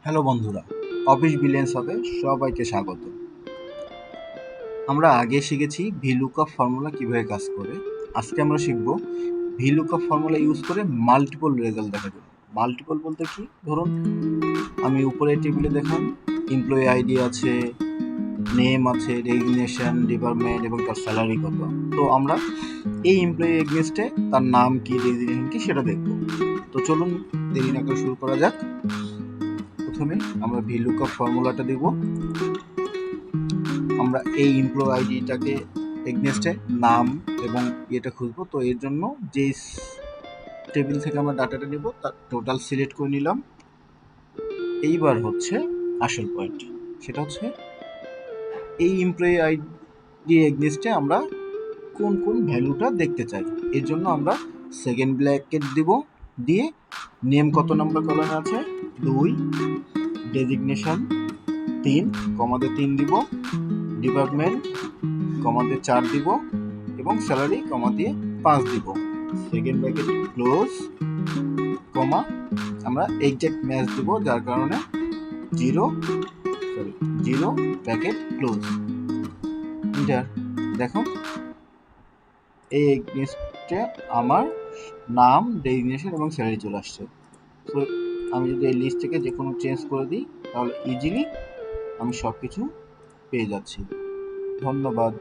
Hello বন্ধুরা, office billions হবে সবাইকে স্বাগত। আমরা আগে শিখেছি ভিলুকআপ ফর্মুলা কিভাবে কাজ করে। আজকে আমরা শিখব ভিলুকআপ ফর্মুলা ইউজ করে মাল্টিপল রেজাল্ট দেখা যাবে। মাল্টিপল বলতে কি, ধরুন আমি উপরে টেবিলে দেখুন এমপ্লয়ি আইডি আছে, নেম আছে, রেজিগনেশন, ডিপার্টমেন্ট এবং তার স্যালারি কত। তো আমরা এই এমপ্লয়ি এগেইনস্টে তার নাম কি, রেজিগনেশন কি সেটা দেখব। তো চলুন দেরি না করে শুরু করা যাক। প্রথমে আমরা ভিলুকআপ ফর্মুলাটা দেব। আমরা এই এমপ্লয়ি আইডিটাকে এগনেস্টে নাম এবং ইয়েটা খুঁজবো। তো এর জন্য যে টেবিল থেকে আমরা ডাটাটা নেব তার টোটাল সিলেক্ট করে নিলাম। এইবার হচ্ছে আসল পয়েন্ট, সেটা হচ্ছে এই এমপ্লয়ি আইডি এগনেস্টে আমরা কোন কোন ভ্যালুটা দেখতে চাই। এর জন্য আমরা সেকেন্ড ব্র্যাকেট দিব, দিয়ে নেম কত নাম্বার কলামে আছে 2, ডেজিগনেশন 3, কমাতে 3 দিব, ডিপার্টমেন্ট কমাতে 4 দিব এবং স্যালারি কমা দিয়ে 5 দিব। সেকেন্ড ব্র্যাকেট ক্লোজ, কমা আমরা এক্সাক্ট ম্যাচ দিব, যার কারণে 0 ব্র্যাকেট ক্লোজ, এন্টার। দেখো এই এগনেস্টে আমার নাম, ডেজিগনেশন এবং স্যালারি চলে আসছে। সো আমি যদি এই লিস্ট থেকে যে কোনো চেঞ্জ করে দিই তাহলে ইজিলি আমি সব কিছু পেয়ে যাচ্ছি। ধন্যবাদ।